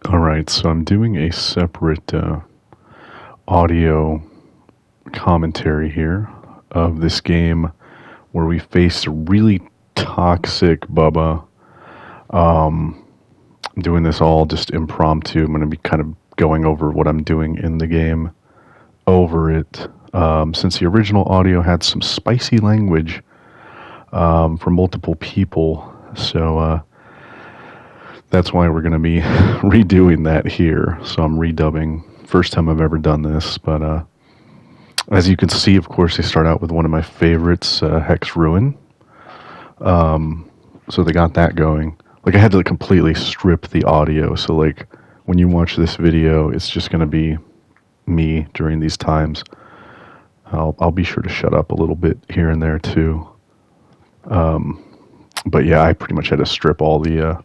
Alright, so I'm doing a separate audio commentary here of this game where we face a really toxic Bubba. I'm doing this all just impromptu. I'm going to be kind of going over what I'm doing in the game over it. Since the original audio had some spicy language from multiple people, so that's why we're going to be redoing that here. So I'm redubbing. First time I've ever done this, but as you can see, of course, they start out with one of my favorites, Hex Ruin. So they got that going. Like, I had to completely strip the audio, so like when you watch this video, it's just going to be me during these times. I'll be sure to shut up a little bit here and there too. But yeah, I pretty much had to strip all the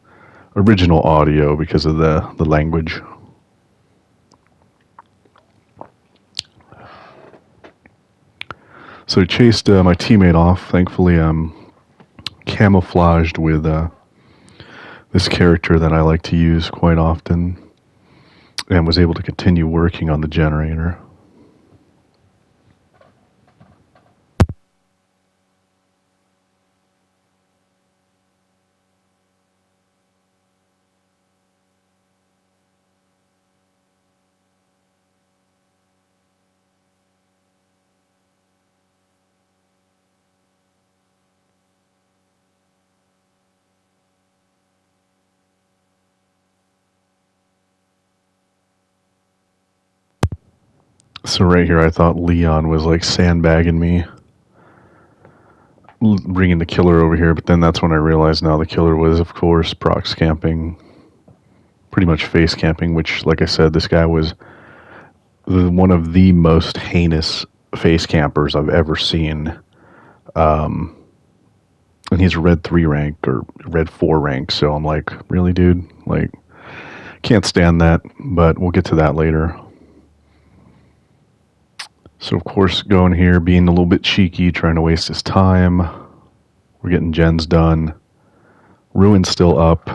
original audio because of the language. So I chased my teammate off. Thankfully, I'm camouflaged with this character that I like to use quite often, and was able to continue working on the generator. So right here, I thought Leon was like sandbagging me, bringing the killer over here, but then that's when I realized now the killer was, of course, prox camping, pretty much face camping, which, like I said, this guy was one of the most heinous face campers I've ever seen. And he's red 3 rank or red 4 rank, so I'm like, really, dude? Like, can't stand that, but we'll get to that later. So, of course, going here, being a little bit cheeky, trying to waste his time. We're getting gens done. Ruin's still up.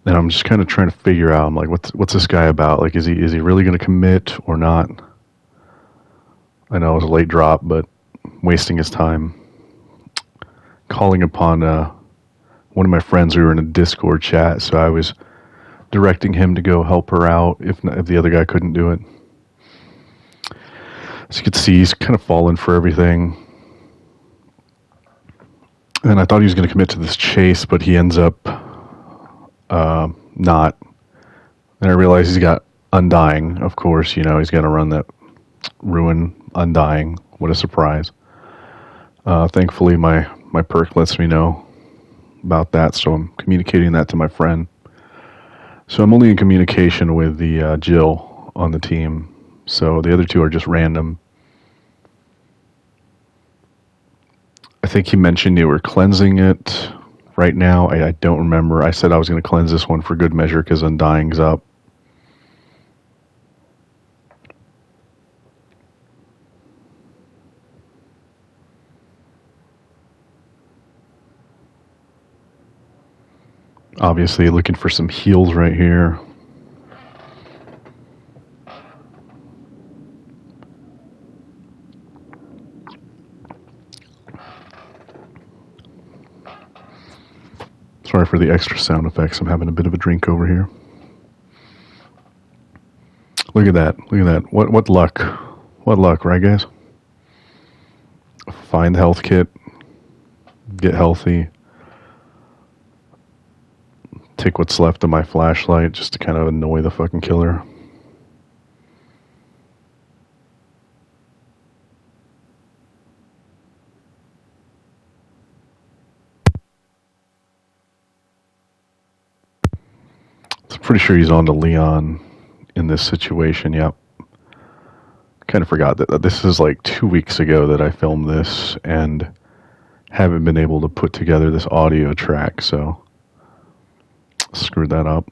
And I'm just kind of trying to figure out, I'm like, what's this guy about? Like, is he really going to commit or not? I know it was a late drop, but wasting his time. Calling upon one of my friends. We were in a Discord chat, so I was directing him to go help her out if the other guy couldn't do it. As you can see, he's kind of fallen for everything. And I thought he was going to commit to this chase, but he ends up not. And I realized he's got Undying, of course. You know, he's got to run that Ruin Undying. What a surprise. Thankfully, my perk lets me know about that, so I'm communicating that to my friend. So I'm only in communication with the Jill on the team. So the other two are just random. I think he mentioned you were cleansing it right now. I don't remember. I said I was going to cleanse this one for good measure because Undying's up. Obviously looking for some heals right here. Sorry for the extra sound effects. I'm having a bit of a drink over here. Look at that. Look at that. What luck. What luck, right, guys? Find the health kit. Get healthy. Take what's left of my flashlight just to kind of annoy the fucking killer. I'm pretty sure he's on to Leon in this situation, yep. Kind of forgot that this is like 2 weeks ago that I filmed this and haven't been able to put together this audio track, so screwed that up.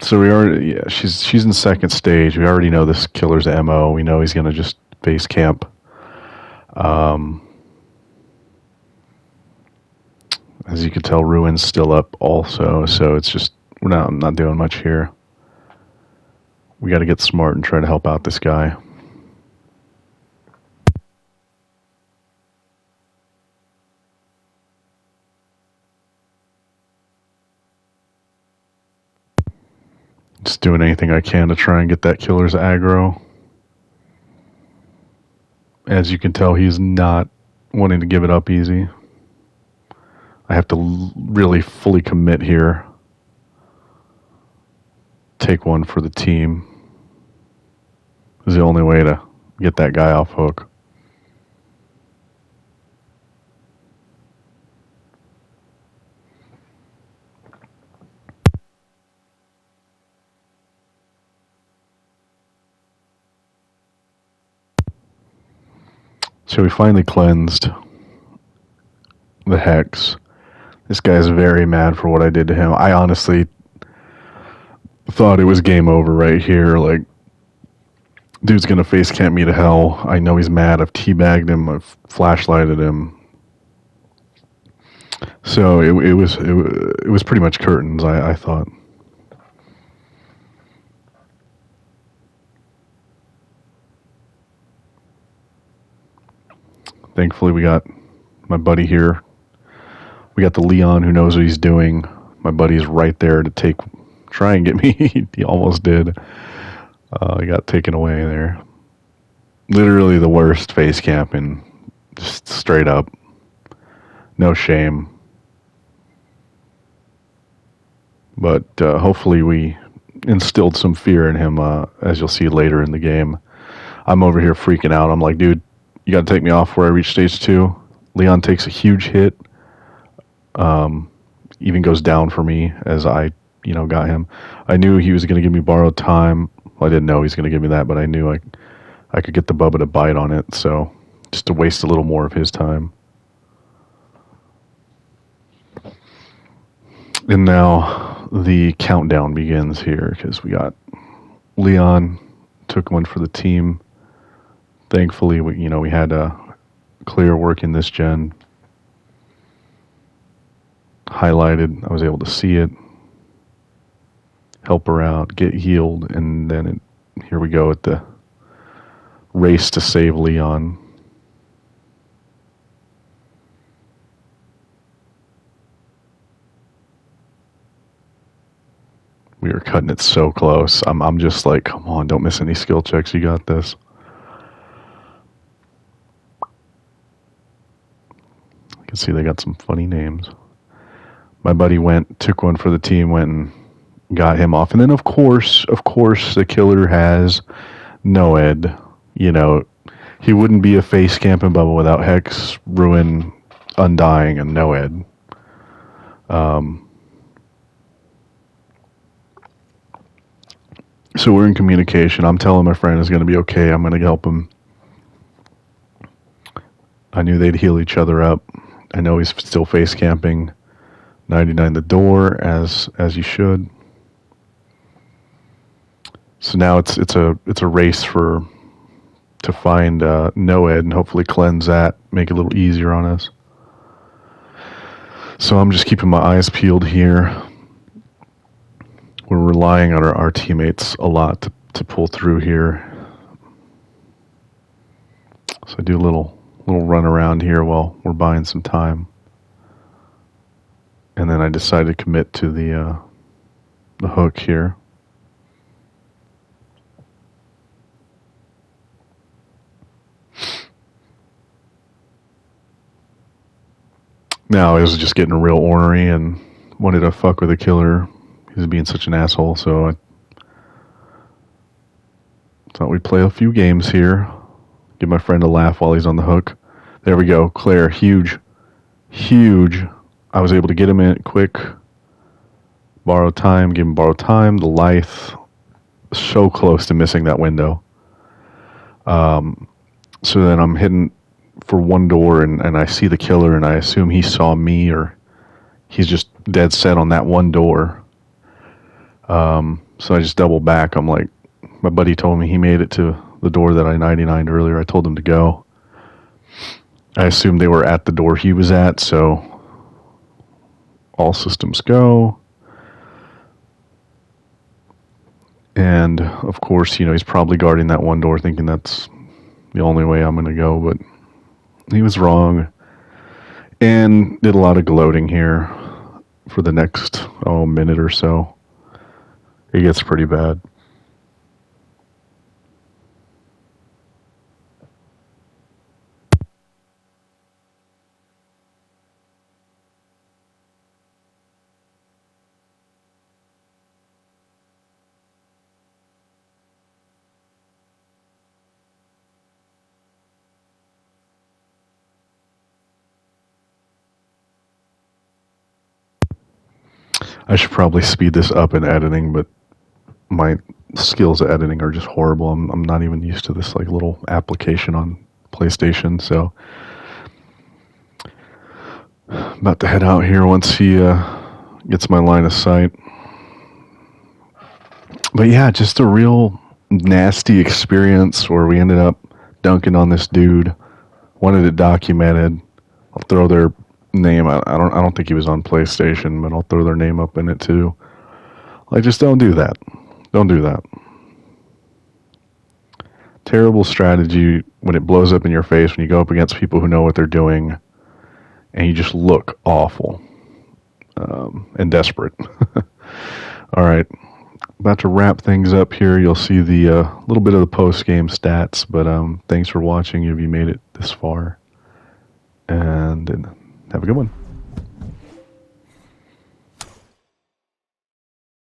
So we already, yeah, she's in second stage. We already know this killer's MO. We know he's gonna just base camp. As you can tell, Ruin's still up also, so it's just I'm not doing much here. We got to get smart and try to help out this guy. Just doing anything I can to try and get that killer's aggro. As you can tell, he's not wanting to give it up easy. I have to really fully commit here. Take one for the team. This is the only way to get that guy off hook. So we finally cleansed the hex. This guy's very mad for what I did to him. I honestly thought it was game over right here. Like, dude's gonna face camp me to hell. I know he's mad. I've teabagged him. I've flashlighted him. So it was pretty much curtains. I thought. Thankfully, we got my buddy here. We got the Leon who knows what he's doing. My buddy's right there to try and get me. He almost did. He got taken away there. Literally the worst face camping. Just straight up. No shame. But hopefully we instilled some fear in him, as you'll see later in the game. I'm over here freaking out. I'm like, dude, you got to take me off where I reach stage 2. Leon takes a huge hit. Even goes down for me as I, got him. I knew he was going to give me borrowed time. Well, I didn't know he was going to give me that, but I knew I could get the Bubba to bite on it. So just to waste a little more of his time. And now the countdown begins here because we got Leon took one for the team. Thankfully, we had a clear work in this gen. Highlighted, I was able to see it, help her out, get healed, and then here we go at the race to save Leon. We were cutting it so close. I'm just like, come on, don't miss any skill checks. You got this. You can see they got some funny names. My buddy took one for the team, went and got him off. And then, of course, the killer has Noed. He wouldn't be a face camping Bubba without Hex, Ruin, Undying, and Noed. So we're in communication. I'm telling my friend it's going to be okay. I'm going to help him. I knew they'd heal each other up. I know he's still face camping 99 the door as you should. So now it's a race to find Noed and hopefully cleanse that, make it a little easier on us. So I'm just keeping my eyes peeled here. We're relying on our teammates a lot to pull through here. So I do a little run around here while we're buying some time. And then I decided to commit to the hook here. Now I was just getting real ornery and wanted to fuck with the killer. He was being such an asshole, so I thought we'd play a few games here. Give my friend a laugh while he's on the hook. There we go. Claire, huge. I was able to get him in quick. Borrow time, give him borrow time. The Lithe, so close to missing that window. So then I'm hitting for one door, and I see the killer, and I assume he saw me, or he's just dead set on that one door. So I just double back. I'm like, my buddy told me he made it to the door that I 99'd earlier. I told him to go. I assumed they were at the door he was at, so all systems go. And, of course, you know, he's probably guarding that one door thinking that's the only way I'm going to go, but he was wrong. And did a lot of gloating here for the next, minute or so. It gets pretty bad. I should probably speed this up in editing, but my skills at editing are just horrible. I'm not even used to this like little application on PlayStation, so I'm about to head out here once he gets my line of sight. But yeah, just a real nasty experience where we ended up dunking on this dude. Wanted it documented. I'll throw their name. I don't think he was on PlayStation, but I'll throw their name up in it too. Like, just don't do that. Don't do that. Terrible strategy when it blows up in your face when you go up against people who know what they're doing, and you just look awful and desperate. All right, about to wrap things up here. You'll see the little bit of the post-game stats, but thanks for watching if you made it this far, and have a good one.